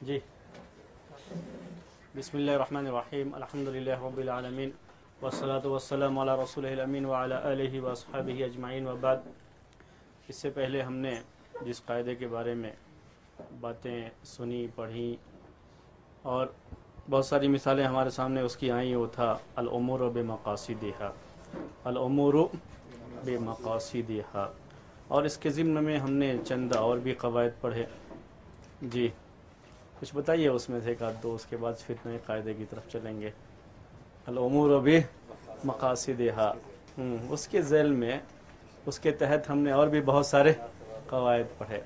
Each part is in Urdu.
جی بسم اللہ الرحمن الرحیم الحمدللہ رب العالمین والصلاة والسلام علی رسولہ الامین وعلی آلہ واصحابہ اجمعین وبعد۔ اس سے پہلے ہم نے جس قاعدے کے بارے میں باتیں سنی پڑھی اور بہت ساری مثالیں ہمارے سامنے اس کی آئیں، وہ تھا الامور بمقاصدہا، الامور بمقاصدہا، اور اس کے ضمن میں ہم نے چند اور بھی قواعد پڑھے۔ جی کچھ بتائیے اس میں سے ایک آدھ دو، اس کے بعد پھر نئے قاعدے کی طرف چلیں گے۔ الامور بمقاصدہا، اس کے ذیل میں، اس کے تحت ہم نے اور بھی بہت سارے قواعد پڑھے۔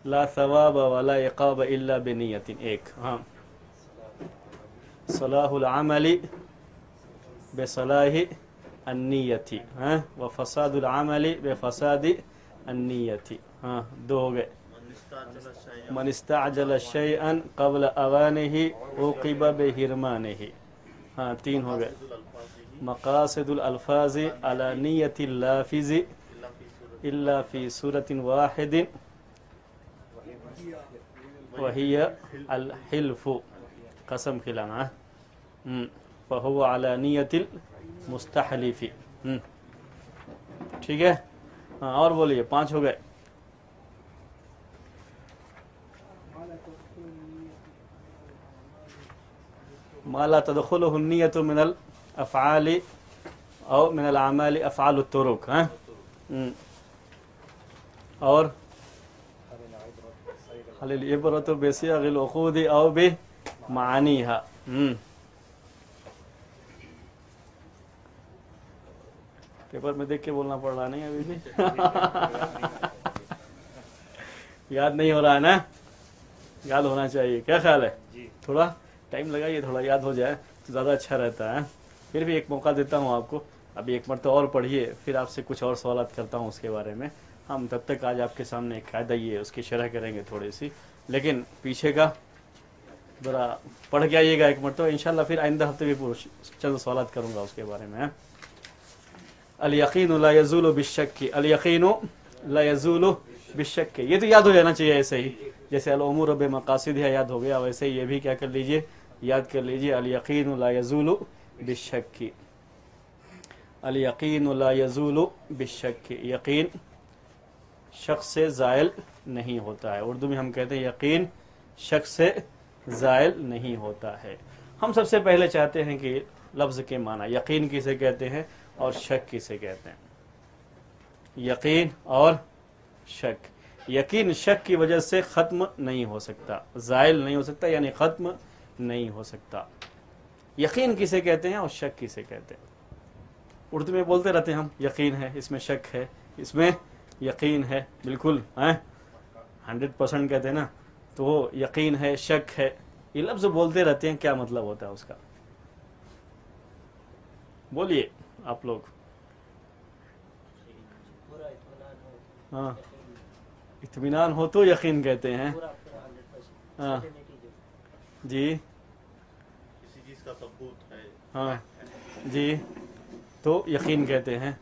لا ثواب ولا عقاب الا بنیت، ایک ہاں، صلاح العمل بصلاح النیت، ہاں، وفساد العمل بفساد النیت، ہاں دو ہو گئے۔ من استعجل شیئا قبل اوانہ عوقب بحرمانہ، ہاں تین ہو گئے۔ مقاصد الالفاظ علی نیت اللافظ الا فی صورت واحد وہی الحلف، قسم کھلانا، فہو علی نیت المستحلف، ٹھیک ہے، ہاں اور بولیے، پانچ ہو گئے۔ ما لا تدخلہ النیت من الافعال او من الاعمال افعال الطرق، ہاں، اور حل العبرۃ بصیغ العقود او بمعانیہا، پیپر میں دیکھ کے بولنا پڑ رہا نہیں ابھی بھی یاد نہیں ہو رہا ہے نا؟ یاد ہونا چاہیے، کیا خیال ہے؟ تھوڑا ٹائم لگائیے، تھوڑا یاد ہو جائے تو زیادہ اچھا رہتا ہے۔ پھر بھی ایک موقع دیتا ہوں آپ کو، ابھی ایک مرتبہ اور پڑھیے، پھر آپ سے کچھ اور سوالات کرتا ہوں اس کے بارے میں۔ ہم تب تک آج آپ کے سامنے ایک قاعدہ یہ ہے، اس کی شرح کریں گے تھوڑی سی، لیکن پیچھے کا ذرا پڑھ کے آئیے گا ایک مرتبہ، انشاءاللہ پھر آئندہ ہفتے بھی چند سوالات کروں گا اس کے بارے میں۔ الیقین لا یزول بالشک، الیقین لا یزول بالشک، یہ تو یاد ہو جانا چاہیے ایسے ہی، جیسے الامور بمقاصدہا یاد ہو گیا، ویسے ہی یہ بھی کیا کر لیجئے، یاد کر لیجئے، الیقین لا یزول بالشک، الیقین لا یزول بالشک، یقین شک سے زائل نہیں ہوتا ہے۔ اردو میں ہم کہتے ہیں یقین شک سے زائل نہیں ہوتا ہے۔ ہم سب سے پہلے چاہتے ہیں کہ لفظ کے معنی، یقین کسے کہتے ہیں اور شک کسے کہتے ہیں؟ یقین اور شک، یقین شک کی وجہ سے ختم نہیں ہو سکتا، زائل نہیں ہو سکتا، یعنی ختم نہیں ہو سکتا۔ یقین کسے کہتے ہیں اور شک کسے کہتے ہیں؟ اردو میں بولتے رہتے ہیں ہم، یقین ہے، اس میں شک ہے، اس میں یقین ہے، بالکل 100% کہتے ہیں نا، تو وہ یقین ہے، شک ہے، یہ لفظ بولتے رہتے ہیں، کیا مطلب ہوتا ہے اس کا؟ بولیے آپ لوگ۔ ہاں، اطمینان ہو تو یقین کہتے ہیں، ہاں جی، کسی چیز کا ثبوت ہے، ہاں جی، تو یقین کہتے ہیں،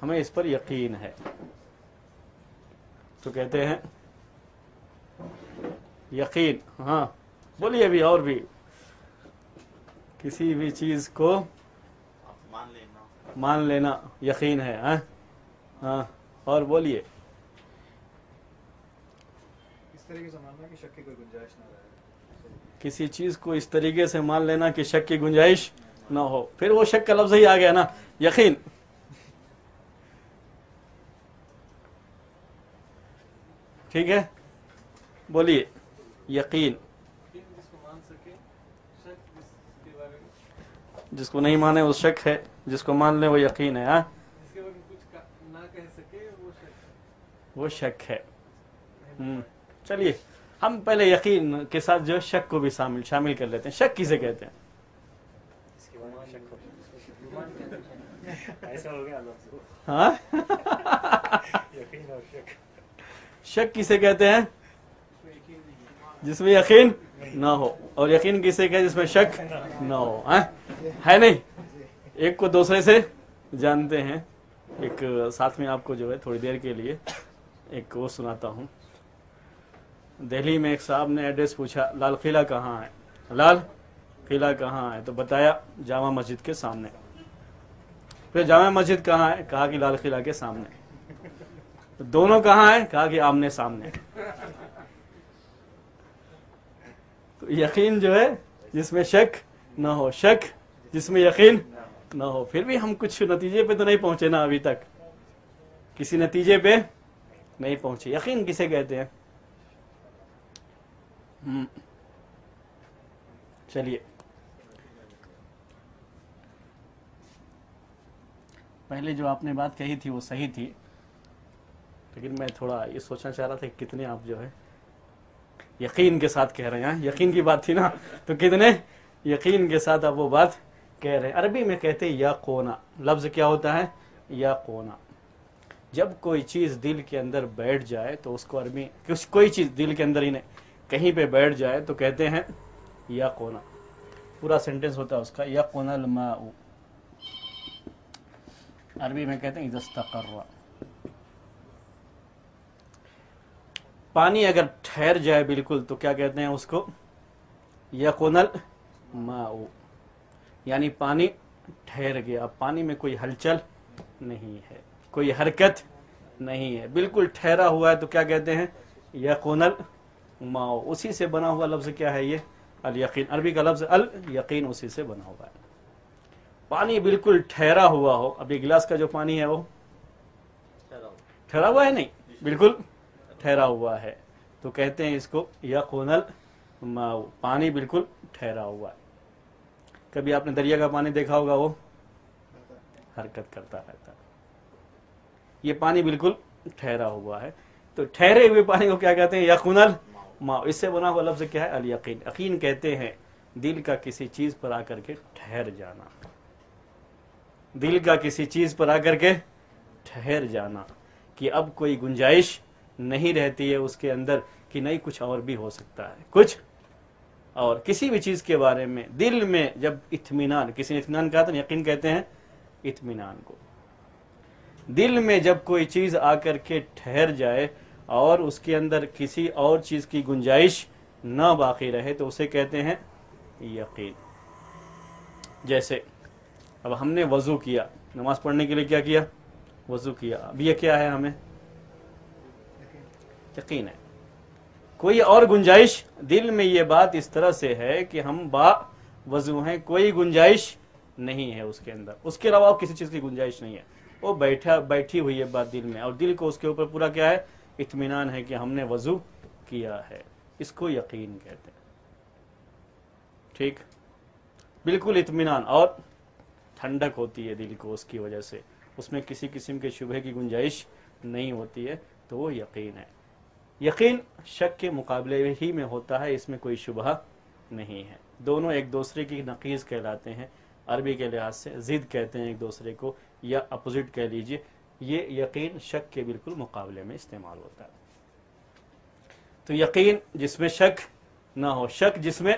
ہمیں اس پر یقین ہے تو کہتے ہیں یقین۔ ہاں بولیے ابھی اور بھی، کسی بھی چیز کو مان لینا یقین ہے، ہاں اور بولیے، اس طریقے سے ماننا کہ شک کی کوئی گنجائش نہ رہے، کسی چیز کو اس طریقے سے مان لینا کہ شک کی گنجائش نہ ہو، پھر وہ شک کا لفظ ہی آ گیا نا، یقین۔ ٹھیک ہے، بولیے یقین، جس کو مان سکے، شک جس کے بارے میں، جس کو نہیں مانے وہ شک ہے، جس کو مان لے وہ یقین ہے، جس کے بارے میں کچھ نہ کہہ سکے وہ شک ہے، وہ شک ہے۔ چلیے ہم پہلے یقین کے ساتھ جو شک کو بھی شامل کر لیتے ہیں۔ شک کسے کہتے ہیں؟ اس کے بارے میں شک ہو، ایسا ہو گیا لفظ، ہاں یقین اور شک، شک کسے کہتے ہیں؟ جس میں یقین نہ ہو، اور یقین کسے کہتے ہیں؟ جس میں شک نہ ہو، ہے نہیں؟ ایک کو دوسرے سے جانتے ہیں۔ ایک ساتھ میں آپ کو جو ہے تھوڑی دیر کے لیے ایک وہ سناتا ہوں۔ دہلی میں ایک صاحب نے ایڈریس پوچھا لال قلعہ کہاں ہے، لال قلعہ کہاں ہے، تو بتایا جامع مسجد کے سامنے. پھر جامع مسجد کہاں ہے، کہا کہ لال قلعہ کے سامنے. دونوں کہاں ہیں، کہا کہ آمنے سامنے. تو یقین جو ہے جس میں شک نہ ہو، شک جس میں یقین نہ ہو. پھر بھی ہم کچھ نتیجے پہ تو نہیں پہنچے نا، ابھی تک کسی نتیجے پہ نہیں پہنچے. یقین کسے کہتے ہیں؟ چلیے پہلے جو آپ نے بات کہی تھی وہ صحیح تھی، لیکن میں تھوڑا یہ سوچنا چاہ رہا تھا کہ کتنے آپ جو ہے یقین کے ساتھ کہہ رہے ہیں. یقین کی بات تھی نا، تو کتنے یقین کے ساتھ آپ وہ بات کہہ رہے ہیں. عربی میں کہتے ہیں یا قونا. لفظ کیا ہوتا ہے؟ یا قونا. جب کوئی چیز دل کے اندر بیٹھ جائے تو اس کو عربی، کوئی چیز دل کے اندر ہی نہیں کہیں پہ بیٹھ جائے تو کہتے ہیں یا قونا. پورا سینٹنس ہوتا ہے اس کا یا قونا الماء. عربی میں کہتے ہیں اذا استقر. پانی اگر ٹھہر جائے بالکل تو کیا کہتے ہیں اس کو؟ یقون الماء. یعنی پانی ٹھہر گیا، پانی میں کوئی ہلچل نہیں ہے، کوئی حرکت نہیں ہے، بالکل ٹھہرا ہوا ہے تو کیا کہتے ہیں؟ یقون الماء. اسی سے بنا ہوا لفظ کیا ہے یہ؟ الیقین. عربی کا لفظ الیقین اسی سے بنا ہوا ہے. پانی بالکل ٹھہرا ہوا ہو. اب یہ گلاس کا جو پانی ہے وہ ٹھہرا ہوا ہے؟ نہیں، بالکل ٹھہرا ہوا ہے تو کہتے ہیں اس کو یقون الماء. پانی بالکل ٹھہرا ہوا ہے. کبھی آپ نے دریا کا پانی دیکھا ہوگا، وہ حرکت کرتا رہتا ہے. یہ پانی بالکل ٹھہرا ہوا ہے تو ٹھہرے ہوئے پانی کو کیا کہتے ہیں؟ یقون الماء. اس سے بنا ہوا لفظ کیا ہے؟ الیقین. یقین کہتے ہیں دل کا کسی چیز پر آ کر کے ٹھہر جانا. دل کا کسی چیز پر آ کر کے ٹھہر جانا کہ اب کوئی گنجائش نہیں رہتی ہے اس کے اندر کہ نہیں کچھ اور بھی ہو سکتا ہے، کچھ اور کسی بھی چیز کے بارے میں دل میں جب اطمینان، کسی نے اطمینان کہا تھا، یقین کہتے ہیں اطمینان کو. دل میں جب کوئی چیز آ کر کے ٹھہر جائے اور اس کے اندر کسی اور چیز کی گنجائش نہ باقی رہے تو اسے کہتے ہیں یقین. جیسے اب ہم نے وضو کیا، نماز پڑھنے کے لیے کیا کیا؟ وضو کیا. اب یہ کیا ہے؟ ہمیں یقین ہے. کوئی اور گنجائش دل میں یہ بات اس طرح سے ہے کہ ہم با وضو ہیں، کوئی گنجائش نہیں ہے اس کے اندر، اس کے علاوہ کسی چیز کی گنجائش نہیں ہے. وہ بیٹھی ہوئی ہے بات دل میں اور دل کو اس کے اوپر پورا کیا ہے؟ اطمینان ہے کہ ہم نے وضو کیا ہے. اس کو یقین کہتے ہیں. ٹھیک، بالکل اطمینان اور ٹھنڈک ہوتی ہے دل کو اس کی وجہ سے، اس میں کسی قسم کے شبہ کی گنجائش نہیں ہوتی ہے تو وہ یقین ہے. یقین شک کے مقابلے ہی میں ہوتا ہے، اس میں کوئی شبہ نہیں ہے. دونوں ایک دوسرے کی نقیض کہلاتے ہیں. عربی کے لحاظ سے ضد کہتے ہیں ایک دوسرے کو، یا اپوزٹ کہہ لیجئے. یہ یقین شک کے بالکل مقابلے میں استعمال ہوتا ہے. تو یقین جس میں شک نہ ہو، شک جس میں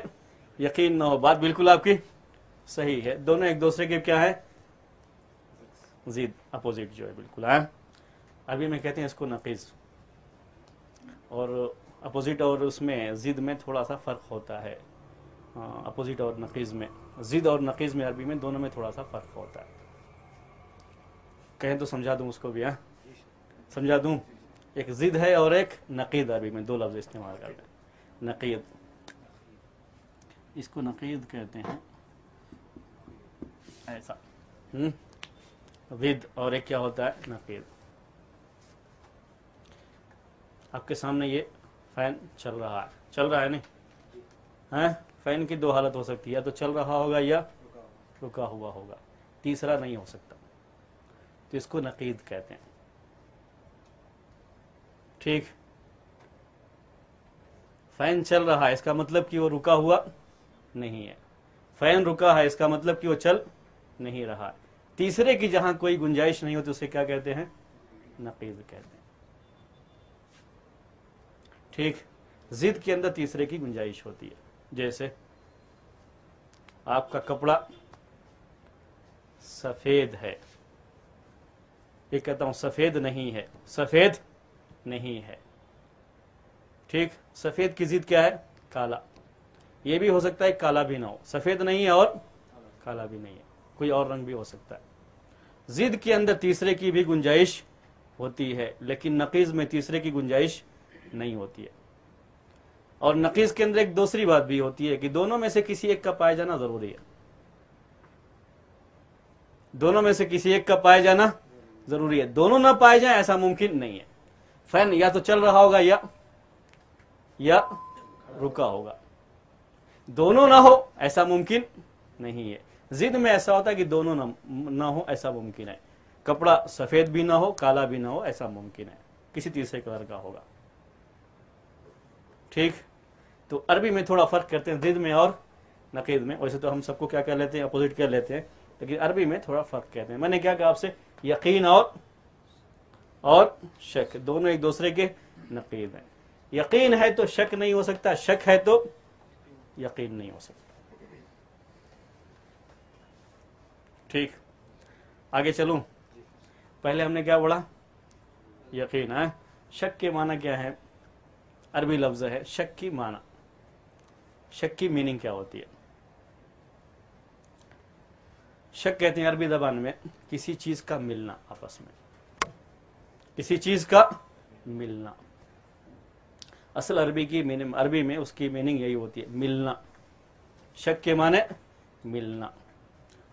یقین نہ ہو. بات بالکل آپ کی صحیح ہے. دونوں ایک دوسرے کے کیا ہے؟ ضد، اپوزٹ جو ہے بالکل ہے. عربی میں کہتے ہیں اس کو نقیض. اور اپوزٹ اور اس میں ضد میں تھوڑا سا فرق ہوتا ہے. اپوزٹ اور نقیض میں، ضد اور نقیض میں عربی میں دونوں میں تھوڑا سا فرق ہوتا ہے. کہیں تو سمجھا دوں اس کو بھی. سمجھا دوں. ایک ضد ہے اور ایک نقید. عربی میں دو لفظ استعمال کرتے ہیں. نقید، اس کو نقید کہتے ہیں ایسا. ضد اور ایک کیا ہوتا ہے؟ نقید. آپ کے سامنے یہ فین چل رہا ہے، چل رہا ہے نہیں؟ فین کی دو حالت ہو سکتی ہے، یا تو چل رہا ہوگا یا رکا ہوا ہوگا، تیسرا نہیں ہو سکتا. تو اس کو نقید کہتے ہیں. ٹھیک، فین چل رہا ہے اس کا مطلب کہ وہ رکا ہوا نہیں ہے. فین رکا ہے اس کا مطلب کہ وہ چل نہیں رہا ہے. تیسرے کی جہاں کوئی گنجائش نہیں ہوتی اسے کیا کہتے ہیں؟ نقید کہتے ہیں. ٹھیک، ضد کے اندر تیسرے کی گنجائش ہوتی ہے. جیسے آپ کا کپڑا سفید ہے، یہ کہتا ہوں سفید نہیں ہے، سفید نہیں ہے. ٹھیک. سفید کی ضد کیا ہے؟ کالا. یہ بھی ہو سکتا ہے کالا بھی نہ ہو, سفید نہیں ہے اور کالا بھی نہیں ہے, کوئی اور رنگ بھی ہو سکتا ہے. ضد کے اندر تیسرے کی بھی گنجائش ہوتی ہے, لیکن نقیض میں تیسرے کی گنجائش نہیں ہوتی ہے. اور نقیض کے اندر ایک دوسری بات بھی ہوتی ہے کہ دونوں میں سے کسی ایک کا پایا جانا ضروری ہے. دونوں میں سے کسی ایک کا پایا جانا ضروری ہے. دونوں نہ پائے جائیں ایسا ممکن نہیں ہے. فین یا تو چل رہا ہوگا یا رکا ہوگا, دونوں نہ ہو ایسا ممکن نہیں ہے. ضد میں ایسا ہوتا ہے کہ دونوں نہ ہو ایسا ممکن ہے. کپڑا سفید بھی نہ ہو کالا بھی نہ ہو ایسا ممکن ہے, کسی تیسرے کلر کا ہوگا. ٹھیک. تو عربی میں تھوڑا فرق کرتے ہیں ضد میں اور نقیض میں. ویسے تو ہم سب کو کیا کہہ لیتے ہیں, اپوزٹ کہہ لیتے ہیں, لیکن عربی میں تھوڑا فرق کہتے ہیں. میں نے کیا کہا آپ سے, یقین اور شک دونوں ایک دوسرے کے نقیض ہیں. یقین ہے تو شک نہیں ہو سکتا, شک ہے تو یقین نہیں ہو سکتا. ٹھیک. آگے چلوں. پہلے ہم نے کیا پڑھا؟ یقین ہے. شک کے معنی کیا ہے؟ عربی لفظ ہے شک کی معنی. شک کی میننگ کیا ہوتی ہے؟ شک کہتے ہیں عربی زبان میں کسی چیز کا ملنا, آپس میں کسی چیز کا ملنا. اصل عربی میں اس کی میننگ یہی ہوتی ہے, ملنا. شک کے معنی ملنا.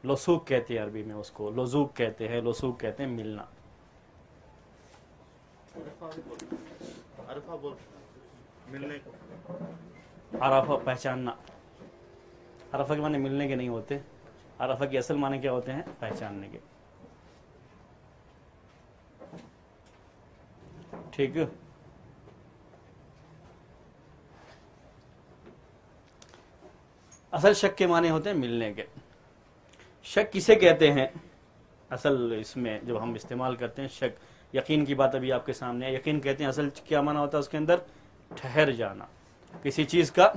لصوق کہتے ہیں عربی میں اس کو, لزوق کہتے ہیں, لصوق کہتے ہیں ملنا. عرفہ بول ملنے کو, عرفہ پہچاننا. عرفہ کے معنی ملنے کے نہیں ہوتے, عرفہ کے اصل معنی کیا ہوتے ہیں؟ پہچاننے کے. ٹھیک ہے. اصل شک کے معنی ہوتے ہیں ملنے کے. شک کسے کہتے ہیں؟ اصل اس میں جب ہم استعمال کرتے ہیں شک, یقین کی بات ابھی آپ کے سامنے ہے. یقین کہتے ہیں اصل کیا معنی ہوتا ہے اس کے اندر؟ ٹھہر جانا, کسی چیز کا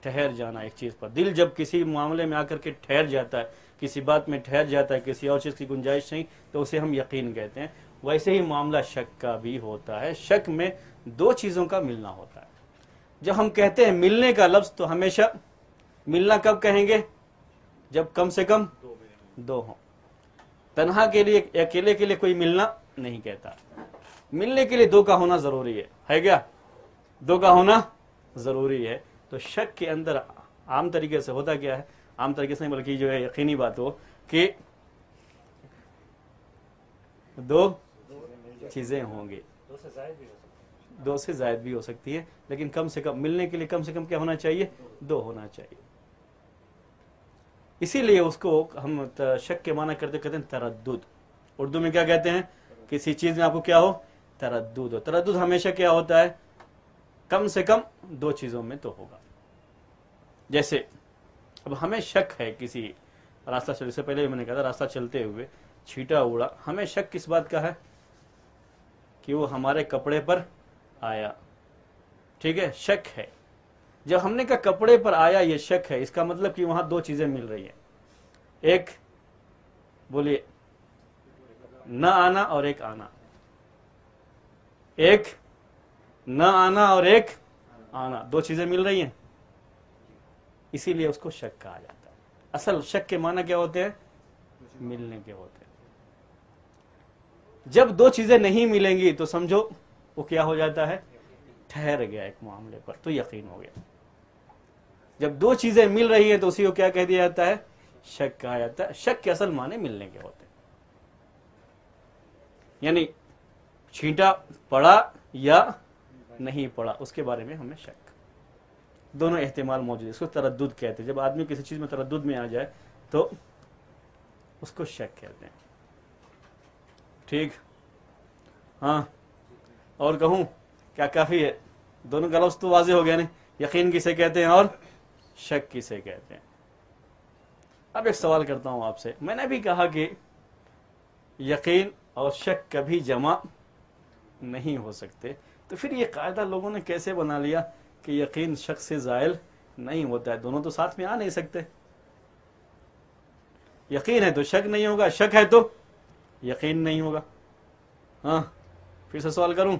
ٹھہر جانا ایک چیز پر. دل جب کسی معاملے میں آ کر کے ٹھہر جاتا ہے, کسی بات میں ٹھہر جاتا ہے, کسی اور چیز کی گنجائش نہیں, تو اسے ہم یقین کہتے ہیں. ویسے ہی معاملہ شک کا بھی ہوتا ہے. شک میں دو چیزوں کا ملنا ہوتا ہے. جب ہم کہتے ہیں ملنے کا لفظ تو ہمیشہ ملنا کب کہیں گے؟ جب کم سے کم دو ہوں. تنہا کے لیے, اکیلے کے لیے کوئی ملنا نہیں کہتا. ملنے کے لیے دو کا ہونا ضروری ہے کیا؟ دو کا ہونا ضروری ہے. تو شک کے اندر عام طریقے سے ہوتا کیا ہے, عام طریقے سے نہیں بلکہ جو ہے یقینی بات ہو کہ دو چیزیں ہوں گی, دو سے زائد بھی ہو سکتی ہے, لیکن کم سے کم ملنے کے لیے کم سے کم کیا ہونا چاہیے؟ دو ہونا چاہیے. اسی لیے اس کو ہم شک کے معنی کرتے ہیں تردد. اردو میں کیا کہتے ہیں؟ کسی چیز میں آپ کو کیا ہو؟ تردد ہو. تردد ہمیشہ کیا ہوتا ہے؟ کم سے کم دو چیزوں میں تو ہوگا. جیسے اب ہمیں شک ہے کسی راستہ چلنے سے پہلے میں نے کہا تھا راستہ چلتے ہوئے چھینٹا اڑا, ہمیں شک کس بات کا ہے؟ کہ وہ ہمارے کپڑے پر آیا. ٹھیک ہے, شک ہے. جب ہم نے کہا کپڑے پر آیا یہ شک ہے, اس کا مطلب کہ وہاں دو چیزیں مل رہی ہیں. ایک بولیے نہ آنا اور ایک آنا. ایک نہ آنا اور ایک آنا, دو چیزیں مل رہی ہیں. اسی لیے اس کو شک کہا جاتا ہے. اصل شک کے معنی کیا ہوتے ہیں؟ ملنے کے ہوتے ہیں. جب دو چیزیں نہیں ملیں گی تو سمجھو وہ کیا ہو جاتا ہے؟ ٹھہر گیا ایک معاملے پر, تو یقین ہو گیا. جب دو چیزیں مل رہی ہیں تو اسی کو کیا کہہ دیا جاتا ہے؟ شک کہا جاتا ہے. شک کے اصل معنی ملنے کے ہوتے ہیں. یعنی چھینٹا پڑا یا نہیں پڑا اس کے بارے میں ہمیں شک, دونوں احتمال موجود ہے. اس کو تردد کہتے ہیں. جب آدمی کسی چیز میں تردد میں آ جائے تو اس کو شک کہتے ہیں. ٹھیک. ہاں, اور کہوں کیا کافی ہے؟ دونوں کا لفظ تو واضح ہو گیا نہیں. یقین کسے کہتے ہیں اور شک کسے کہتے ہیں. اب ایک سوال کرتا ہوں آپ سے. میں نے بھی کہا کہ یقین اور شک کبھی جمع نہیں ہو سکتے, تو پھر یہ قاعدہ لوگوں نے کیسے بنا لیا کہ یقین شک سے زائل نہیں ہوتا ہے؟ دونوں تو ساتھ میں آ نہیں سکتے. یقین ہے تو شک نہیں ہوگا, شک ہے تو یقین نہیں ہوگا. ہاں, پھر سے سوال کروں.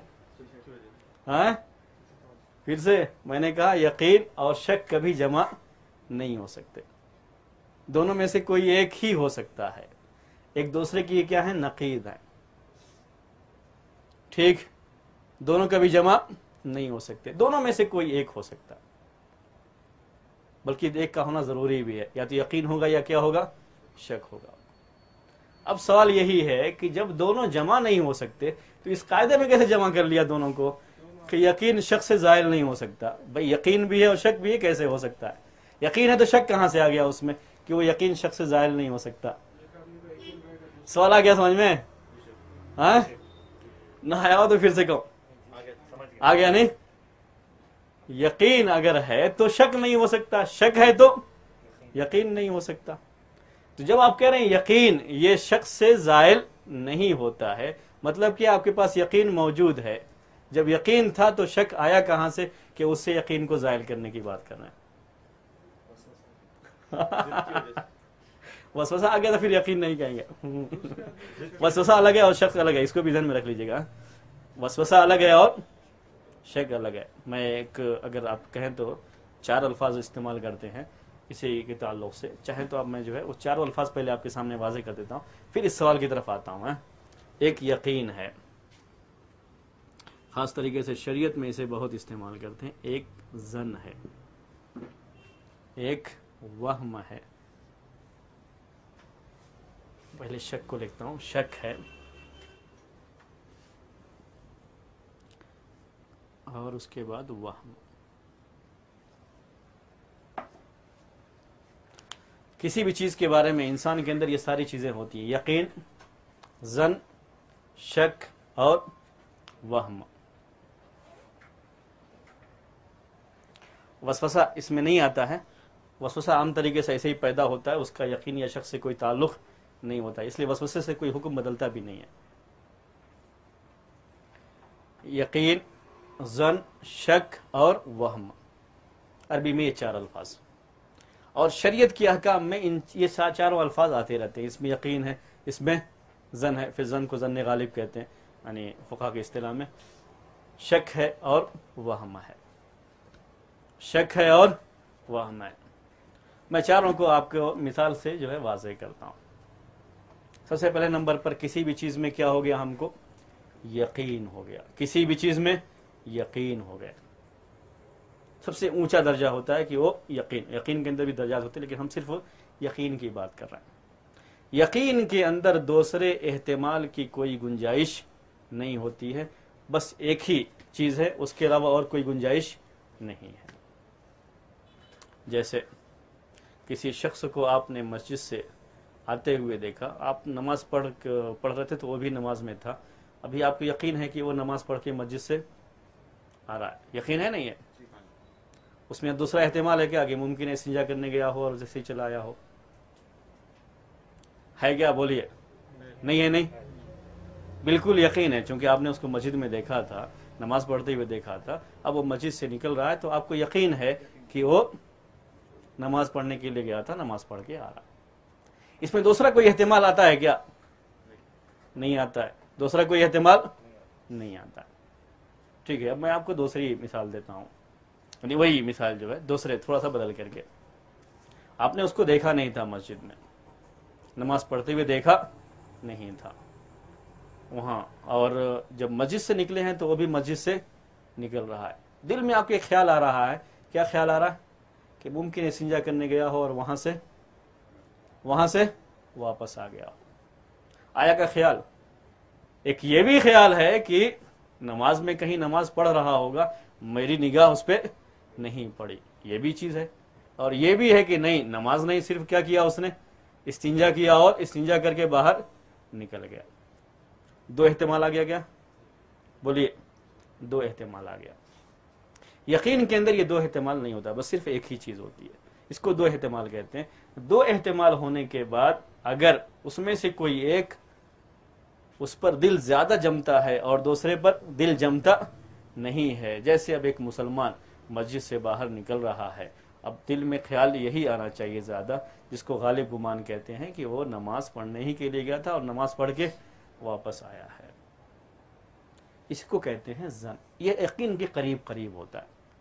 ہاں, پھر سے میں نے کہا یقین اور شک کبھی جمع نہیں ہو سکتے، دونوں میں سے کوئی ایک ہی ہو سکتا ہے، ایک دوسرے کی یہ کیا ہے، نقیض ہے، ٹھیک، دونوں کبھی جمع نہیں ہو سکتے، دونوں میں سے کوئی ایک ہو سکتا، بلکہ ایک کا ہونا ضروری بھی ہے، یا تو یقین ہوگا یا کیا ہوگا، شک ہوگا۔ اب سوال یہی ہے کہ جب دونوں جمع نہیں ہو سکتے تو اس قاعدے میں کیسے جمع کر لیا دونوں کو کہ یقین شک سے زائل نہیں ہو سکتا؟ بھئی یقین بھی ہے اور شک بھی ہے، کیسے ہو سکتا ہے؟ یقین ہے تو شک کہاں سے آ گیا اس میں کہ وہ یقین شک سے زائل نہیں ہو سکتا؟ سوال آ گیا سمجھ میں؟ ہاں نہ آیا ہو تو پھر سے کہو، آگے سمجھ گئے آ گیا نہیں؟ یقین اگر ہے تو شک نہیں ہو سکتا، شک ہے تو یقین نہیں ہو سکتا۔ تو جب آپ کہہ رہے ہیں یقین یہ شک سے زائل نہیں ہوتا ہے، مطلب کہ آپ کے پاس یقین موجود ہے، جب یقین تھا تو شک آیا کہاں سے کہ اس سے یقین کو زائل کرنے کی بات کر رہے ہیں؟ وسوسہ آ گیا تو پھر یقین نہیں کہیں گے۔ وسوسہ الگ ہے اور شک الگ ہے، اس کو بھی ذہن میں رکھ لیجیے گا، وسوسہ الگ ہے اور شک الگ ہے۔ میں ایک اگر آپ کہیں تو 4 الفاظ استعمال کرتے ہیں اسی کے تعلق سے، چاہیں تو اب میں جو ہے وہ 4 الفاظ پہلے آپ کے سامنے واضح کر دیتا ہوں، پھر اس سوال کی طرف آتا ہوں۔ ایک یقین ہے، خاص طریقے سے شریعت میں اسے بہت استعمال کرتے ہیں۔ ایک ظن ہے، ایک وہم ہے۔ پہلے شک کو لکھتا ہوں، شک ہے، اور اس کے بعد وہم۔ کسی بھی چیز کے بارے میں انسان کے اندر یہ ساری چیزیں ہوتی ہیں، یقین، ظن، شک اور وہم۔ وسوسہ اس میں نہیں آتا ہے، وسوسہ عام طریقے سے ایسے ہی پیدا ہوتا ہے، اس کا یقین یا شک سے کوئی تعلق نہیں ہوتا، اس لیے وسوسے سے کوئی حکم بدلتا بھی نہیں ہے۔ یقین، ظن، شک اور وہم، عربی میں یہ 4 الفاظ، اور شریعت کی احکام میں یہ 4 الفاظ آتے رہتے ہیں۔ اس میں یقین ہے، اس میں ظن ہے، پھر ظن کو ظن غالب کہتے ہیں یعنی فقہا کی اصطلاح میں، شک ہے اور وہم ہے، شک ہے اور وہم ہے۔ میں 4 کو آپ کو مثال سے جو ہے واضح کرتا ہوں۔ سب سے پہلے نمبر پر کسی بھی چیز میں کیا ہو گیا، ہم کو یقین ہو گیا، کسی بھی چیز میں یقین ہو گیا۔ سب سے اونچا درجہ ہوتا ہے کہ وہ یقین کے اندر بھی درجات ہوتے ہیں، لیکن ہم صرف یقین کی بات کر رہے ہیں۔ یقین کے اندر دوسرے احتمال کی کوئی گنجائش نہیں ہوتی ہے، بس ایک ہی چیز ہے، اس کے علاوہ اور کوئی گنجائش نہیں ہے۔ جیسے کسی شخص کو آپ نے مسجد سے آتے ہوئے دیکھا، آپ نماز پڑھ رہے تھے تو وہ بھی نماز میں تھا، ابھی آپ کو یقین ہے کہ وہ نماز پڑھ کے مسجد سے آ رہا ہے، یقین ہے نہیں ہے؟ اس میں دوسرا احتمال ہے کیا کہ ممکن ہے استنجا کرنے گیا ہو اور جیسے ہی چلا آیا ہو، ہے کیا؟ بولیے، نہیں ہے؟ نہیں، بالکل یقین ہے، چونکہ آپ نے اس کو مسجد میں دیکھا تھا، نماز پڑھتے ہوئے دیکھا تھا، اب وہ مسجد سے نکل رہا ہے تو آپ کو یقین ہے کہ وہ نماز پڑھنے کے لیے گیا تھا، نماز پڑھ کے آ رہا ہے۔ اس میں دوسرا کوئی احتمال آتا ہے کیا؟ نہیں آتا ہے، دوسرا کوئی احتمال نہیں آتا ہے۔ ٹھیک ہے، اب میں آپ کو دوسری مثال دیتا ہوں، یعنی وہی مثال جو ہے دوسرے تھوڑا سا بدل کر کے، آپ نے اس کو دیکھا نہیں تھا مسجد میں، نماز پڑھتے ہوئے دیکھا نہیں تھا وہاں، اور جب مسجد سے نکلے ہیں تو وہ بھی مسجد سے نکل رہا ہے، دل میں آپ کے خیال آ رہا ہے، کیا خیال آ رہا ہے؟ کہ ممکن استنجا کرنے گیا ہو اور وہاں سے واپس آ گیا ہو۔ آیا کا خیال؟ ایک یہ بھی خیال ہے کہ نماز میں کہیں نماز پڑھ رہا ہوگا، میری نگاہ اس پہ نہیں پڑی، یہ بھی چیز ہے، اور یہ بھی ہے کہ نہیں، نماز نہیں، صرف کیا کیا اس نے؟ استنجا کیا اور استنجا کر کے باہر نکل گیا۔ 2 احتمال آ گیا کیا؟ بولیے، 2 احتمال آ گیا۔ یقین کے اندر یہ 2 احتمال نہیں ہوتا، بس صرف ایک ہی چیز ہوتی ہے، اس کو 2 احتمال کہتے ہیں۔ 2 احتمال ہونے کے بعد اگر اس میں سے کوئی ایک اس پر دل زیادہ جمتا ہے اور دوسرے پر دل جمتا نہیں ہے، جیسے اب ایک مسلمان مسجد سے باہر نکل رہا ہے، اب دل میں خیال یہی آنا چاہیے زیادہ، جس کو غالب گمان کہتے ہیں، کہ وہ نماز پڑھنے ہی کے لیے گیا تھا اور نماز پڑھ کے واپس آیا ہے، اس کو کہتے ہیں ظن۔ یہ یقین کے قریب قریب ہوتا ہے،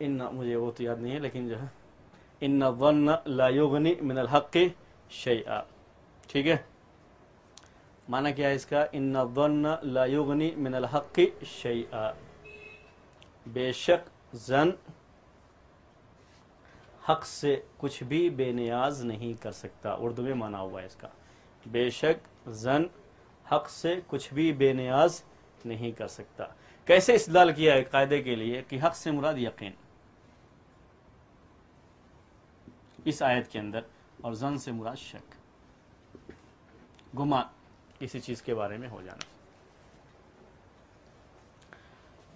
ان مجھے وہ تو یاد نہیں ہے لیکن جو ہے ان الظن لا یغنی من الحق شیئا. ٹھیک ہے, معنی کیا ہے اس کا؟ ان الظن لا یغنی من الحق شیئا, بے شک ظن حق سے کچھ بھی بے نیاز نہیں کر سکتا. اردو میں مانا ہوا ہے اس کا, بے شک ظن حق سے کچھ بھی بے نیاز نہیں کر سکتا. کیسے استدلال کیا ہے قاعدے کے لیے کہ حق سے مراد یقین اس آیت کے اندر, اور ظن سے مراد شک, گمان کسی چیز کے بارے میں ہو جانا.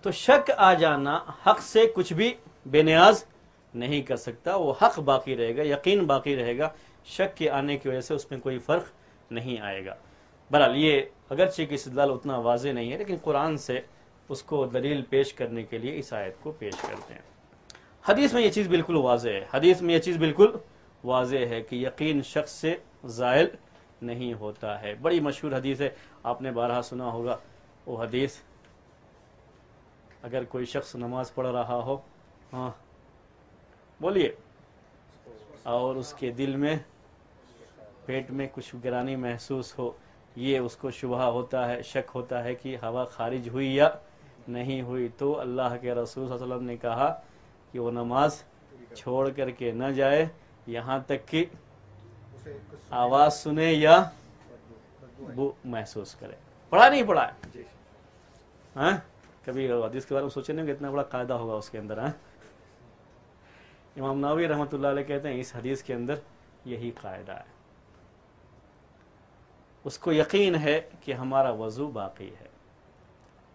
تو شک آ جانا حق سے کچھ بھی بے نیاز نہیں کر سکتا, وہ حق باقی رہے گا, یقین باقی رہے گا, شک کے آنے کی وجہ سے اس میں کوئی فرق نہیں آئے گا. بہرحال یہ اگرچہ کہ استدلال اتنا واضح نہیں ہے لیکن قرآن سے اس کو دلیل پیش کرنے کے لیے اس آیت کو پیش کرتے ہیں. حدیث میں یہ چیز بالکل واضح ہے, حدیث میں یہ چیز بالکل واضح ہے کہ یقین شخص سے زائل نہیں ہوتا ہے. بڑی مشہور حدیث ہے, آپ نے بارہا سنا ہوگا وہ حدیث, اگر کوئی شخص نماز پڑھ رہا ہو, ہاں بولیے, اور اس کے دل میں پیٹ میں کچھ گرانی محسوس ہو, یہ اس کو شبہ ہوتا ہے, شک ہوتا ہے کہ ہوا خارج ہوئی یا نہیں ہوئی, تو اللہ کے رسول صلی اللہ علیہ وسلم نے کہا کہ وہ نماز چھوڑ کر کے نہ جائے یہاں تک کہ اسے کچھ آواز سنے یا بو محسوس کرے. پڑھا نہیں پڑھا ہے؟ ہاں کبھی حدیث کے بارے میں سوچے نہیں کہ اتنا بڑا قاعدہ ہوگا اس کے اندر. ہاں امام نووی رحمۃ اللہ علیہ کہتے ہیں اس حدیث کے اندر یہی قاعدہ ہے. اس کو یقین ہے کہ ہمارا وضو باقی ہے,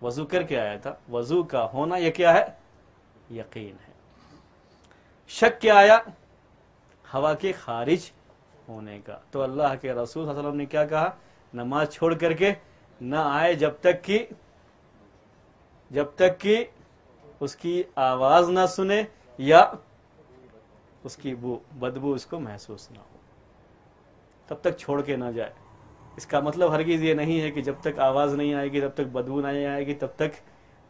وضو کر کے آیا تھا, وضو کا ہونا یہ کیا ہے؟ یقین ہے. شک کیا آیا؟ ہوا کے خارج ہونے کا. تو اللہ کے رسول صلی اللہ علیہ وسلم نے کیا کہا؟ نماز چھوڑ کر کے نہ آئے جب تک کہ اس کی آواز نہ سنے یا اس کی بدبو اس کو محسوس نہ ہو, تب تک چھوڑ کے نہ جائے. اس کا مطلب ہرگز یہ نہیں ہے کہ جب تک آواز نہیں آئے گی, جب تک بدبو نہیں آئے گی, تب تک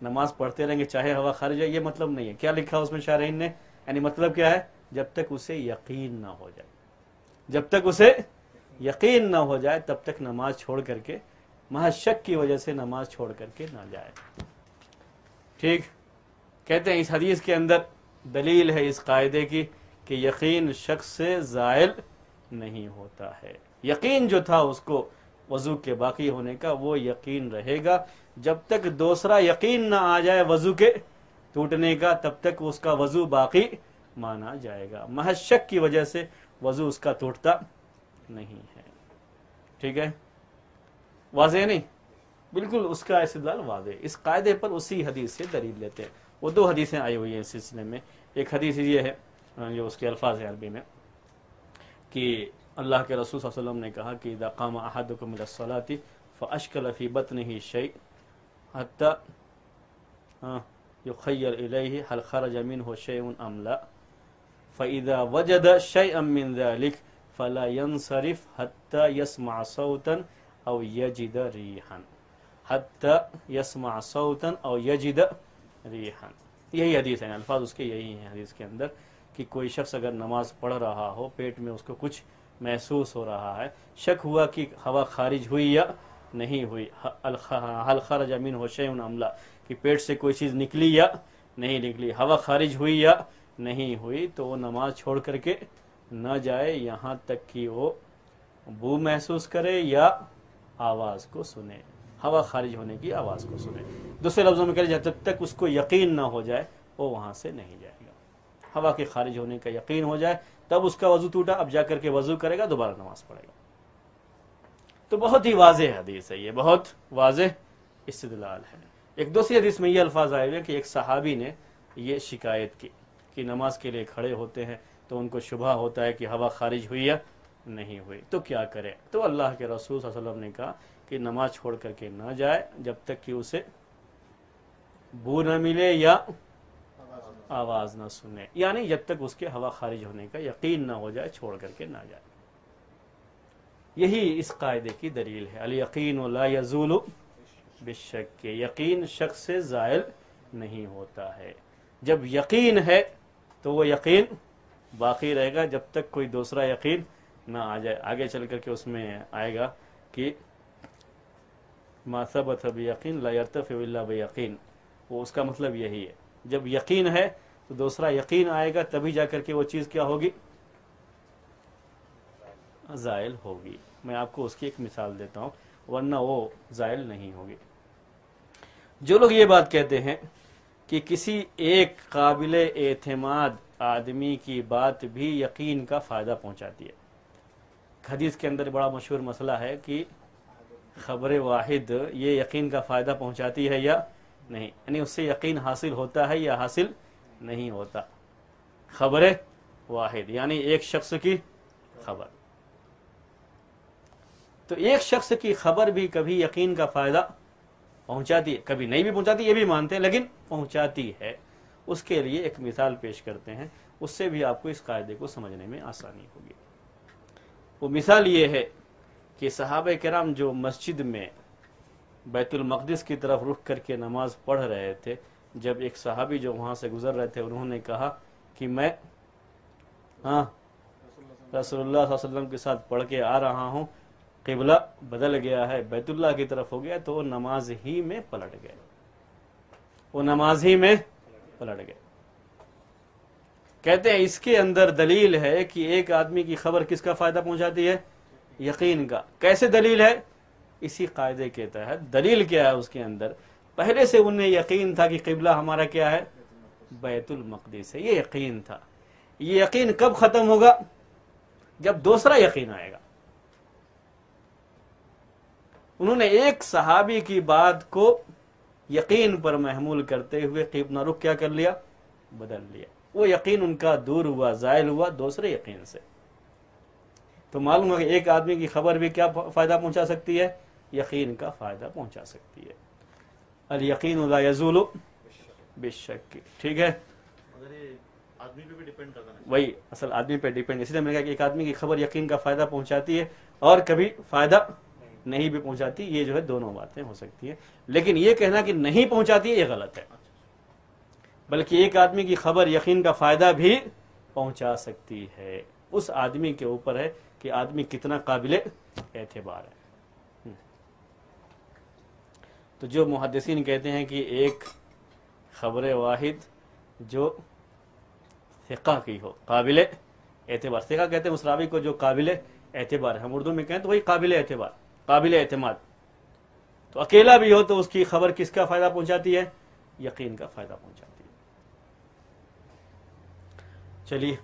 نماز پڑھتے رہیں گے چاہے ہوا خارج ہے. یہ مطلب نہیں ہے. کیا لکھا اس میں شارحین نے؟ یعنی مطلب کیا ہے؟ جب تک اسے یقین نہ ہو جائے, جب تک اسے یقین نہ ہو جائے تب تک نماز چھوڑ کر کے, محض شک کی وجہ سے نماز چھوڑ کر کے نہ جائے. ٹھیک, کہتے ہیں اس حدیث کے اندر دلیل ہے اس قاعدے کی کہ یقین شخص سے زائل نہیں ہوتا ہے. یقین جو تھا اس کو وضو کے باقی ہونے کا, وہ یقین رہے گا جب تک دوسرا یقین نہ آ جائے وضو کے ٹوٹنے کا, تب تک اس کا وضو باقی مانا جائے گا. محض شک کی وجہ سے وضو اس کا ٹوٹتا نہیں ہے. ٹھیک ہے, واضح نہیں؟ بالکل اس کا استدلال واضح. اس قاعدے پر اسی حدیث سے دلیل لیتے ہیں. وہ دو حدیثیں آئی ہوئی ہیں اس سلسلے میں. ایک حدیث یہ ہے جو اس کے الفاظ ہیں عربی میں کہ اللہ کے رسول صلی اللہ علیہ وسلم نے کہا کہ اذا قام احدکم الى الصلاة فاشکل فی بطنه شیء حتى یخیر الیہ هل خرج منه شیء ام لا فاذا وجد شیئا من ذلك فلا ينصرف حتى يسمع صوتا او يجد ريحا حتى يسمع صوتا او يجد ريحا. یہی حدیث ہے, الفاظ اس کے یہی ہیں حدیث کے اندر کہ کوئی شخص اگر نماز پڑھ رہا ہو, پیٹ میں اس کو کچھ محسوس ہو رہا ہے, شک ہوا کہ ہوا خارج ہوئی یا نہیں ہوئی, حل خرج منہ شیء ام لا, کہ پیٹ سے کوئی چیز نکلی یا نہیں نکلی, ہوا خارج ہوئی یا نہیں ہوئی, تو وہ نماز چھوڑ کر کے نہ جائے یہاں تک کہ وہ بو محسوس کرے یا آواز کو سنے, ہوا خارج ہونے کی آواز کو سنے. دوسرے لفظوں میں کہہ جب تک اس کو یقین نہ ہو جائے وہ وہاں سے نہیں جائے گا. ہوا کے خارج ہونے کا یقین ہو جائے تب اس کا وضو ٹوٹا, اب جا کر کے وضو کرے گا, دوبارہ نماز پڑھے گا. تو بہت ہی واضح حدیث ہے یہ, بہت واضح استدلال ہے. ایک دوسری حدیث میں یہ الفاظ آئے ہوئے کہ ایک صحابی نے یہ شکایت کی کہ نماز کے لیے کھڑے ہوتے ہیں تو ان کو شبہ ہوتا ہے کہ ہوا خارج ہوئی یا نہیں ہوئی, تو کیا کرے؟ تو اللہ کے رسول صلی اللہ علیہ وسلم نے کہا کہ نماز چھوڑ کر کے نہ جائے جب تک کہ اسے بو نہ ملے یا آواز نہ سنے, یعنی جب تک اس کے ہوا خارج ہونے کا یقین نہ ہو جائے چھوڑ کر کے نہ جائے. یہی اس قاعدے کی دلیل ہے. الیقین لا یزول بالشک, یقین شک سے زائل نہیں ہوتا ہے. جب یقین ہے تو وہ یقین باقی رہے گا جب تک کوئی دوسرا یقین نہ آ جائے. آگے چل کر کے اس میں آئے گا کہ ما ثبت بیقین لا یرتفع الا بیقین. وہ اس کا مطلب یہی ہے، جب یقین ہے تو دوسرا یقین آئے گا، تبھی جا کر کے وہ چیز کیا ہوگی؟ زائل ہوگی. میں آپ کو اس کی ایک مثال دیتا ہوں، ورنہ وہ زائل نہیں ہوگی. جو لوگ یہ بات کہتے ہیں کہ کسی ایک قابل اعتماد آدمی کی بات بھی یقین کا فائدہ پہنچاتی ہے. حدیث کے اندر بڑا مشہور مسئلہ ہے کہ خبر واحد یہ یقین کا فائدہ پہنچاتی ہے یا نہیں، یعنی اس سے یقین حاصل ہوتا ہے یا حاصل نہیں ہوتا. خبر واحد یعنی ایک شخص کی خبر. تو ایک شخص کی خبر بھی کبھی یقین کا فائدہ پہنچاتی ہے، کبھی نہیں بھی پہنچاتی، یہ بھی مانتے ہیں، لیکن پہنچاتی ہے. اس کے لیے ایک مثال پیش کرتے ہیں، اس سے بھی آپ کو اس قاعدے کو سمجھنے میں آسانی ہوگی. وہ مثال یہ ہے کہ صحابہ کرام جو مسجد میں بیت المقدس کی طرف رخ کر کے نماز پڑھ رہے تھے، جب ایک صحابی جو وہاں سے گزر رہے تھے انہوں نے کہا کہ میں رسول اللہ صلی اللہ علیہ وسلم کے ساتھ پڑھ کے آ رہا ہوں، قبلہ بدل گیا ہے، بیت اللہ کی طرف ہو گیا، تو وہ نماز ہی میں پلٹ گئے. وہ نماز ہی میں پلٹ گئے. کہتے ہیں اس کے اندر دلیل ہے کہ ایک آدمی کی خبر کس کا فائدہ پہنچاتی ہے؟ یقین کا. کیسے دلیل ہے؟ اسی قاعدے کے تحت. دلیل کیا ہے اس کے اندر؟ پہلے سے انہیں یقین تھا کہ قبلہ ہمارا کیا ہے؟ بیت المقدس ہے. یہ یقین تھا. یہ یقین کب ختم ہوگا؟ جب دوسرا یقین آئے گا. انہوں نے ایک صحابی کی بات کو یقین پر محمول کرتے ہوئے قبلہ رخ کیا کر لیا؟ بدل لیا. وہ یقین ان کا دور ہوا، زائل ہوا دوسرے یقین سے. تو معلوم ہے کہ ایک آدمی کی خبر بھی کیا فائدہ پہنچا سکتی ہے؟ یقین کا فائدہ پہنچا سکتی ہے. الیقین لا یزول بالشک. ٹھیک ہے، مگر یہ آدمی پہ بھی ڈیپینڈ کرتا ہے. وہی اصل آدمی پہ ڈیپینڈ. اس لیے میں نے کہا کہ ایک آدمی کی خبر یقین کا فائدہ پہنچاتی ہے اور کبھی فائدہ نہیں بھی پہنچاتی. یہ جو ہے دونوں باتیں ہو سکتی ہیں، لیکن یہ کہنا کہ نہیں پہنچاتی ہے یہ غلط ہے. بلکہ ایک آدمی کی خبر یقین کا فائدہ بھی پہنچا سکتی ہے. اس آدمی کے اوپر ہے کہ آدمی کتنا قابل اعتبار ہے. تو جو محدثین کہتے ہیں کہ ایک خبر واحد جو ثقہ کی ہو، قابل اعتبار. ثقہ کہتے ہیں اس راوی کو جو قابل اعتبار ہے. ہم اردو میں کہیں تو وہی قابل اعتبار، قابل اعتماد. تو اکیلا بھی ہو تو اس کی خبر کس کا فائدہ پہنچاتی ہے؟ یقین کا فائدہ پہنچاتی ہے. چلیے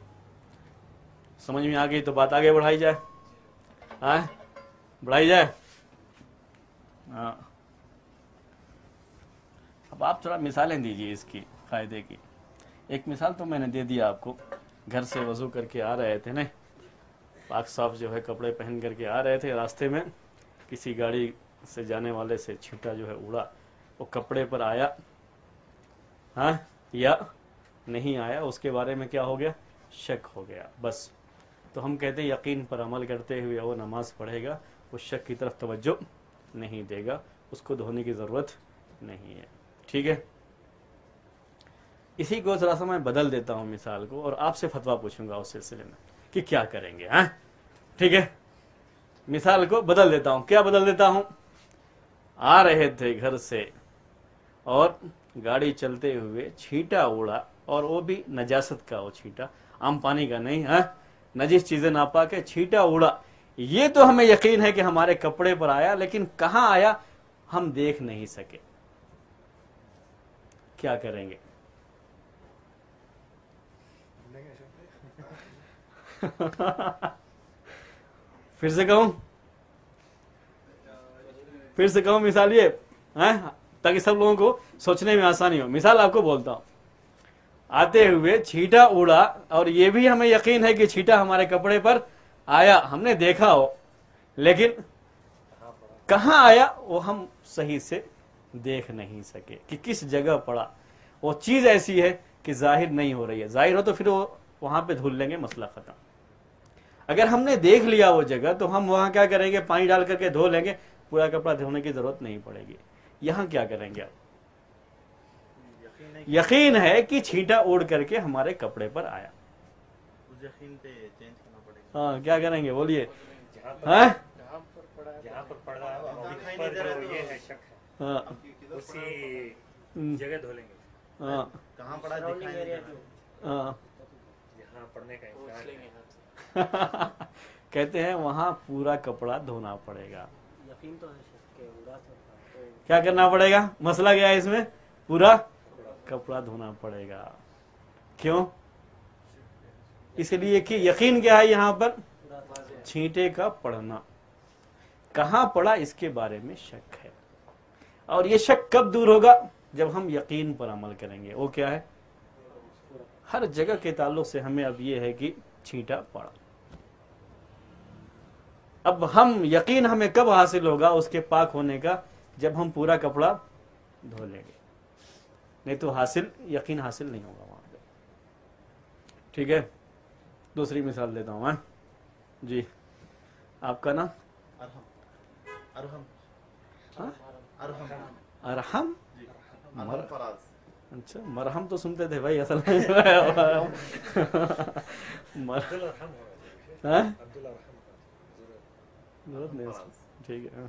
سمجھ میں آ گئی تو بات آگے بڑھائی جائے. بڑھائی جائے. ہاں، اب آپ تھوڑا مثالیں دیجئے اس کی قاعدے کی. ایک مثال تو میں نے دے دیا آپ کو. گھر سے وضو کر کے آ رہے تھے نا، پاک صاف جو ہے کپڑے پہن کر کے آ رہے تھے، راستے میں کسی گاڑی سے جانے والے سے چھینٹا جو ہے اڑا. وہ کپڑے پر آیا یا نہیں آیا، اس کے بارے میں کیا ہو گیا؟ شک ہو گیا. بس تو ہم کہتے ہیں یقین پر عمل کرتے ہوئے وہ نماز پڑھے گا، اس شک کی طرف توجہ نہیں دے گا، اس کو دھونے کی ضرورت نہیں ہے. ٹھیک ہے، اسی کو ذرا سا میں بدل دیتا ہوں مثال کو، اور آپ سے فتویٰ پوچھوں گا اس سلسلے میں کہ کیا کریں گے. ٹھیک ہے، مثال کو بدل دیتا ہوں. کیا بدل دیتا ہوں؟ آ رہے تھے گھر سے اور گاڑی چلتے ہوئے چھینٹا اڑا، اور وہ بھی نجاست کا. وہ چھینٹا عام پانی کا نہیں، نجس چیزیں ناپاک ہے، چھینٹا اڑا. یہ تو ہمیں یقین ہے کہ ہمارے کپڑے پر آیا، لیکن کہاں آیا ہم دیکھ نہیں سکے. کیا کریں گے؟ پھر سے کہوں مثال یہ تاکہ سب لوگوں کو سوچنے میں آسانی ہو. مثال آپ کو بولتا ہوں. آتے ہوئے چھینٹا اڑا، اور یہ بھی ہمیں یقین ہے کہ چھینٹا ہمارے کپڑے پر آیا، ہم نے دیکھا ہو، لیکن کہاں آیا وہ ہم صحیح سے دیکھ نہیں سکے کہ کس جگہ پڑا. وہ چیز ایسی ہے کہ ظاہر نہیں ہو رہی ہے. ظاہر ہو تو پھر وہ وہاں پہ دھل لیں گے، مسئلہ ختم. اگر ہم نے دیکھ لیا وہ جگہ تو ہم وہاں کیا کریں گے؟ پانی ڈال کر کے دھو لیں گے، پورا کپڑا دھونے کی ضرورت نہیں پڑے گی. یہاں کیا کریں گے آپ؟ یقین ہے کہ چھینٹا اڑ کر کے ہمارے کپڑے پر آیا. اس یقین پہ چینج کرنا پڑے گا. ہاں کیا کریں گے بولیے. جہاں ہاں پر پڑا ہے اس پر جو یہ ہے شک ہے ہاں اسی جگہ دھو لیں گے. ہاں کہاں پڑا دکھائی نہیں دے رہا. ہاں جہاں پڑھنے کا امکان ہے کہتے ہیں وہاں پورا کپڑا دھونا پڑے گا. یقین تو ہے کہ اڑا تو کیا کرنا پڑے گا؟ مسئلہ کیا ہے اس میں؟ پورا کپڑا دھونا پڑے گا. کیوں؟ اس لیے کہ یقین کیا ہے یہاں پر؟ چھینٹے کا پڑنا. کہاں پڑا اس کے بارے میں شک ہے. اور یہ شک کب دور ہوگا؟ جب ہم یقین پر عمل کریں گے. وہ کیا ہے؟ ہر جگہ کے تعلق سے ہمیں اب یہ ہے کہ چھینٹا پڑا. اب ہم یقین ہمیں کب حاصل ہوگا اس کے پاک ہونے کا؟ جب ہم پورا کپڑا دھو لیں گے. نہیں تو یقین حاصل نہیں ہوگا وہاں پہ. ٹھیک ہے. دوسری مثال دیتا ہوں. جی آپ کا نام؟ ارحم. فراز. اچھا مرہم تو سنتے تھے بھائی اصل میں. ضرورت نہیں. ٹھیک ہے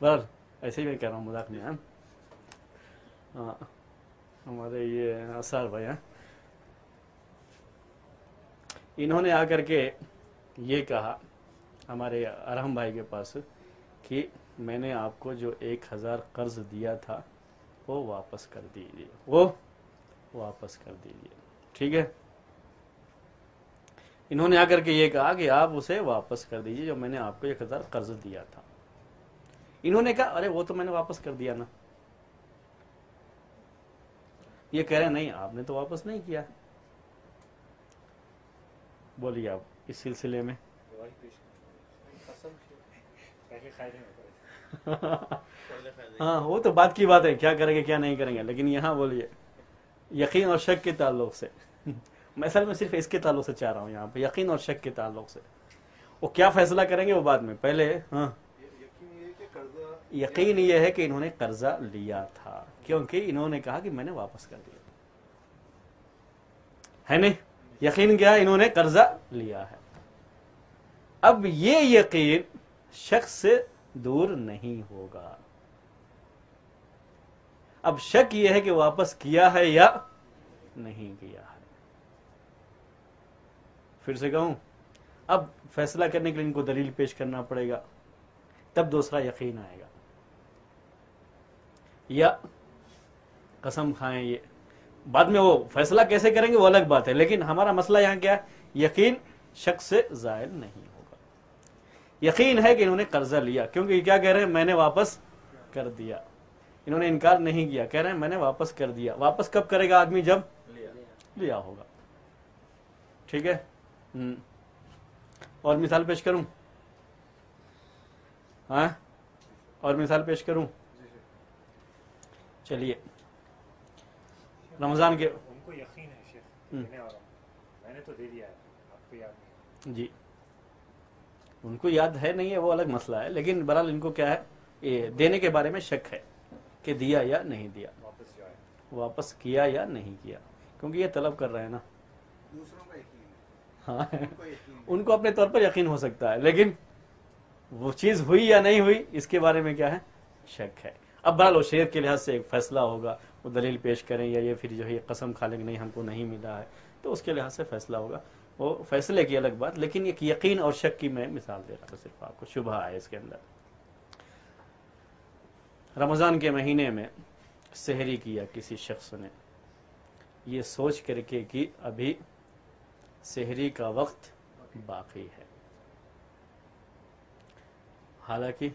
پر ایسے ہی میں کہہ رہا ہوں مذاق میں. ہاں ہمارے یہ اسرار بھائی ہیں انہوں نے آ کر کے یہ کہا ہمارے ارحم بھائی کے پاس کہ میں نے آپ کو جو 1000 قرض دیا تھا وہ واپس کر دیجیے. وہ واپس کر دیجیے. ٹھیک ہے. انہوں نے آ کر کے یہ کہا کہ آپ اسے واپس کر دیجیے جو میں نے آپ کو 1000 قرض دیا تھا. انہوں نے کہا ارے وہ تو میں نے واپس کر دیا نا. یہ کہہ رہے ہیں نہیں آپ نے تو واپس نہیں کیا. بولیے آپ اس سلسلے میں. ہاں وہ تو بات کی بات ہے کیا کریں گے کیا نہیں کریں گے. لیکن یہاں بولیے یقین اور شک کے تعلق سے میں اصل میں صرف اس کے تعلق سے چاہ رہا ہوں یہاں پہ یقین اور شک کے تعلق سے. وہ کیا فیصلہ کریں گے وہ بعد میں. پہلے ہاں یقین یہ ہے کہ انہوں نے قرضہ لیا تھا کیونکہ انہوں نے کہا کہ میں نے واپس کر دیا ہے. نہیں یقین کیا انہوں نے قرضہ لیا ہے. اب یہ یقین شک سے دور نہیں ہوگا. اب شک یہ ہے کہ واپس کیا ہے یا نہیں کیا ہے. پھر سے کہوں اب فیصلہ کرنے کے لیے ان کو دلیل پیش کرنا پڑے گا تب دوسرا یقین آئے گا. یا قسم کھائیں یہ بعد میں وہ فیصلہ کیسے کریں گے وہ الگ بات ہے. لیکن ہمارا مسئلہ یہاں کیا ہے؟ یقین شک سے زائل نہیں ہوگا. یقین ہے کہ انہوں نے قرضہ لیا کیونکہ یہ کیا کہہ رہے ہیں میں نے واپس کر دیا. انہوں نے انکار نہیں کیا کہہ رہے ہیں میں نے واپس کر دیا. واپس کب کرے گا آدمی؟ جب لیا ہوگا. ٹھیک ہے. اور مثال پیش کروں؟ ہاں اور مثال پیش کروں؟ چلیے رمضان کے ان کو یقین ہے شیخ دینے والا میں نے تو دے دیا ہے آپ کو یاد نہیں. جی ان کو یاد ہے نہیں ہے وہ الگ مسئلہ ہے. لیکن بہرحال ان کو کیا ہے یہ دینے کے بارے میں شک ہے کہ دیا یا نہیں دیا واپس جو ہے واپس کیا یا نہیں کیا کیونکہ یہ طلب کر رہے ہیں نا. دوسروں کا یقین ہے ہاں ان کو یقین ہے. ان کو اپنے طور پر یقین ہو سکتا ہے لیکن وہ چیز ہوئی یا نہیں ہوئی اس کے بارے میں کیا ہے؟ شک ہے. اب بہرحال شریعت کے لحاظ سے ایک فیصلہ ہوگا وہ دلیل پیش کریں یا یہ پھر جو ہے قسم کھا لیں کہ نہیں ہم کو نہیں ملا ہے تو اس کے لحاظ سے فیصلہ ہوگا. وہ فیصلے کی الگ بات. لیکن ایک یقین اور شک کی میں مثال دے رہا تھا صرف آپ کو شبہ ہے اس کے اندر. رمضان کے مہینے میں سحری کیا کسی شخص نے یہ سوچ کر کے کہ ابھی سحری کا وقت باقی ہے. حالانکہ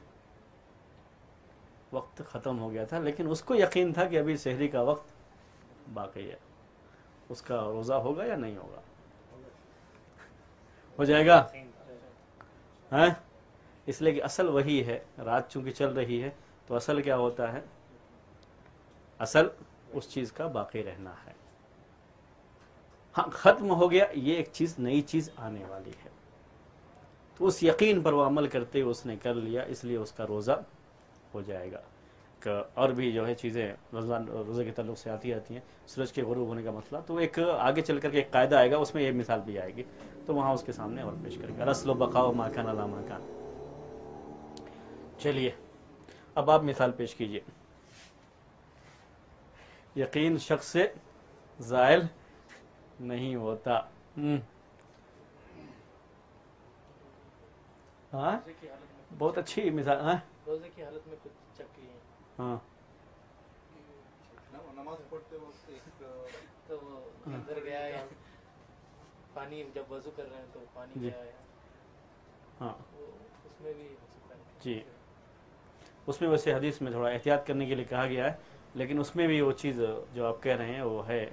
وقت ختم ہو گیا تھا لیکن اس کو یقین تھا کہ ابھی سحری کا وقت باقی ہے. اس کا روزہ ہوگا یا نہیں ہوگا؟ ہو جائے گا. ہاں اس لیے کہ اصل وہی ہے. رات چونکہ چل رہی ہے تو اصل کیا ہوتا ہے؟ اصل اس چیز کا باقی رہنا ہے. ہاں ختم ہو گیا یہ ایک چیز نئی چیز آنے والی ہے تو اس یقین پر وہ عمل کرتے ہوئے اس نے کر لیا اس لیے اس کا روزہ ہو جائے گا. ایک اور بھی جو ہے چیزیں روزے کے تعلق سے آتی ہیں، سورج کے غروب ہونے کا مسئلہ، تو ایک آگے چل کر کے ایک قاعدہ آئے گا، اس میں یہ مثال بھی آئے گی، تو وہاں اس کے سامنے اور پیش کریں گے، رسل و بقاء ما کان علی ما کان۔ چلیے اب آپ مثال پیش کیجئے۔ یقین شخص سے زائل نہیں ہوتا۔ ہاں روزے کی حالت میں بہت اچھی مثال۔ ہاں روزے کی حالت میں کچھ شک کیے ہیں ہاں نماز پڑھتے وقت ایک تو وہ اندر گیا ہے، پانی جب وضو کر رہے ہیں تو پانی جی گیا ہے، ہاں وہ اس میں بھی ہو سکتا ہے۔ جی، اس میں ویسے حدیث میں تھوڑا احتیاط کرنے کے لیے کہا گیا ہے، لیکن اس میں بھی وہ چیز جو آپ کہہ رہے ہیں وہ ہے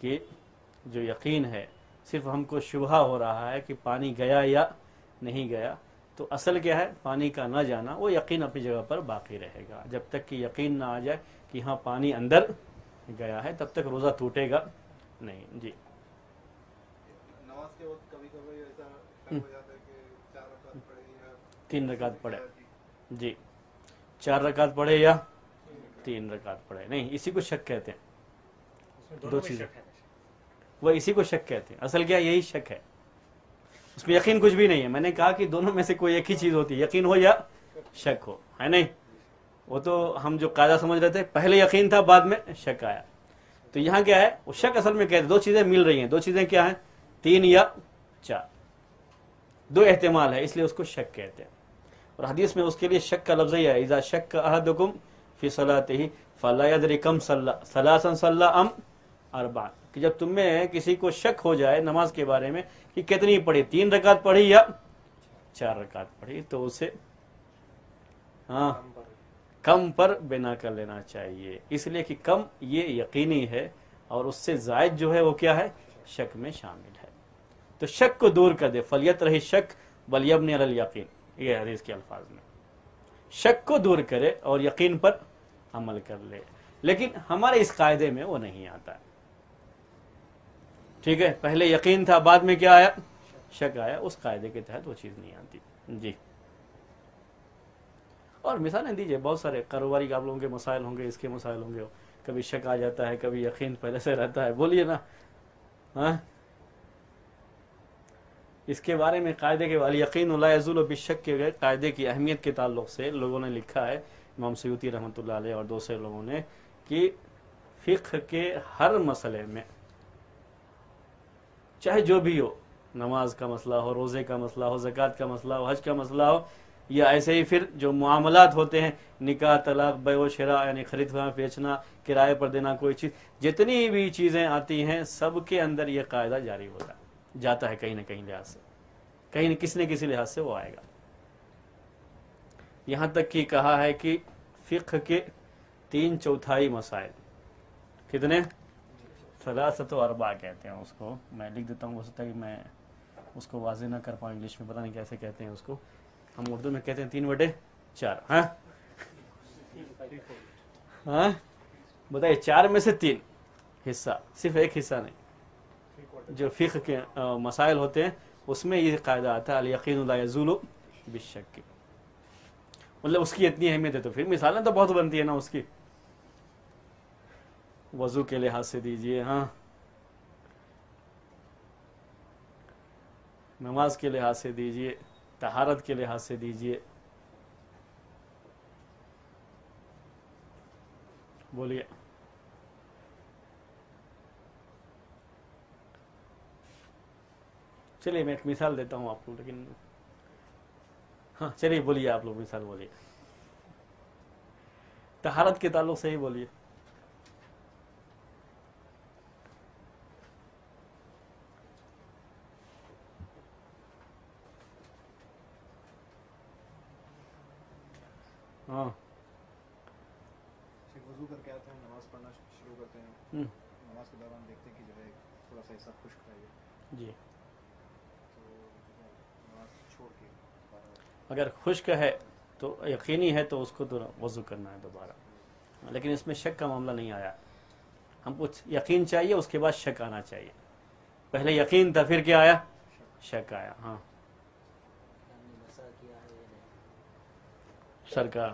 کہ جو یقین ہے، صرف ہم کو شبہ ہو رہا ہے کہ پانی گیا یا نہیں گیا، تو اصل کیا ہے، پانی کا نہ جانا، وہ یقین اپنی جگہ پر باقی رہے گا جب تک کہ یقین نہ آ جائے کہ ہاں پانی اندر گیا ہے، تب تک روزہ ٹوٹے گا نہیں۔ جی نماز کے وقت کبھی کبھی ایسا شک ہو جاتا ہے کہ 4 رکعت پڑھے یا 3 رکعت پڑھے، جی جی 4 رکعت پڑھے یا 3 رکعت پڑھے، نہیں اسی کو شک کہتے ہیں، اس میں دو دونوں میں چیزیں، شک ہے۔ وہ اسی کو شک کہتے ہیں، اصل کیا یہی شک ہے، اس میں یقین کچھ بھی نہیں ہے۔ میں نے کہا کہ دونوں میں سے کوئی ایک ہی چیز ہوتی ہے، یقین ہو یا شک ہو، ہے نہیں؟ وہ تو ہم جو قاعدہ سمجھ رہے تھے، پہلے یقین تھا بعد میں شک آیا، تو یہاں کیا ہے، وہ شک اصل میں کہتے ہیں دو چیزیں مل رہی ہیں، دو چیزیں کیا ہیں، 3 یا 4، دو احتمال ہے، اس لیے اس کو شک کہتے ہیں۔ اور حدیث میں اس کے لیے شک کا لفظ ہی ہے، اذا شک احدکم فی صلاته فلا يدري كم صلى ثلاثا صلى ام اربعا، کہ جب تم میں کسی کو شک ہو جائے نماز کے بارے میں کہ کتنی پڑھی، 3 رکعت پڑھی یا 4 رکعت پڑھی، تو اسے ہاں کم پر بنا کر لینا چاہیے، اس لیے کہ کم یہ یقینی ہے، اور اس سے زائد جو ہے وہ کیا ہے، شک میں شامل ہے، تو شک کو دور کر دے، فلیطرح شک بل یبنی علی الیقین، یہ حدیث کے الفاظ میں، شک کو دور کرے اور یقین پر عمل کر لے، لیکن ہمارے اس قاعدے میں وہ نہیں آتا ہے، ٹھیک ہے، پہلے یقین تھا بعد میں کیا آیا، شک آیا، اس قاعدے کے تحت وہ چیز نہیں آتی۔ جی اور مثالیں دیجئے، بہت سارے کاروباری آپ لوگوں کے مسائل ہوں گے، اس کے مسائل ہوں گے، کبھی شک آ جاتا ہے، کبھی یقین پہلے سے رہتا ہے، بولیے نا۔ ہاں اس کے بارے میں قاعدے کے یقین لا یزول بالشک کے قاعدے کی اہمیت کے تعلق سے لوگوں نے لکھا ہے، امام سیوطی رحمۃ اللہ علیہ اور دوسرے لوگوں نے، کہ فقہ کے ہر مسئلے میں، چاہے جو بھی ہو، نماز کا مسئلہ ہو، روزے کا مسئلہ ہو، زکوٰۃ کا مسئلہ ہو، حج کا مسئلہ ہو، یا ایسے ہی پھر جو معاملات ہوتے ہیں، نکاح، طلاق، بیع و شراء، یعنی خریدنا بیچنا، کرائے پر دینا کوئی چیز، جتنی بھی چیزیں آتی ہیں سب کے اندر یہ قاعدہ جاری ہوتا ہے، جاتا ہے کہیں نہ کہیں لحاظ سے، کہیں کسی نہ کسی لحاظ سے وہ آئے گا۔ یہاں تک کہ کہا ہے کہ فقہ کے 3/4 مسائل، کتنے؟ ثلاثۃ و اربع کہتے ہیں اس کو، میں لکھ دیتا ہوں، ہو سکتا ہے کہ میں اس کو واضح نہ کر پاؤں انگلش میں، پتہ نہیں کیسے کہتے ہیں اس کو، ہم اردو میں کہتے ہیں 3/4۔ ہاں ہاں بتائیے، 4 میں سے 3 حصہ، صرف ایک حصہ نہیں، جو فقہ کے مسائل ہوتے ہیں اس میں یہ قاعدہ آتا ہے، الیقین لا یزول بالشک، مطلب اس کی اتنی اہمیت ہے، تو پھر مثالیں تو بہت بنتی ہے نا اس کی، وضو کے لحاظ سے دیجئے، ہاں نماز کے لحاظ سے دیجئے، طہارت کے لحاظ سے دیجئے، بولیے۔ چلیے میں ایک مثال دیتا ہوں آپ کو، لیکن ہاں چلیے بولیے، آپ لوگ مثال بولیے، طہارت کے تعلق سے ہی بولیے۔ ہاں وضو کر کے آتے ہیں، نماز پڑھنا شروع کرتے ہیں، ہم، نماز کے دوران دیکھتے ہیں کہ جو ہے تھوڑا سا حصہ خشک ہے، جی تو نماز چھوڑ کے اگر خشک ہے تو یقینی ہے تو اس کو تو وضو کرنا ہے دوبارہ، لیکن اس میں شک کا معاملہ نہیں آیا، ہم کو یقین چاہیے، اس کے بعد شک آنا چاہیے، پہلے یقین تھا پھر کیا آیا، شک آیا۔ ہاں ہم نے مسا کیا ہے یا نہیں، سر کا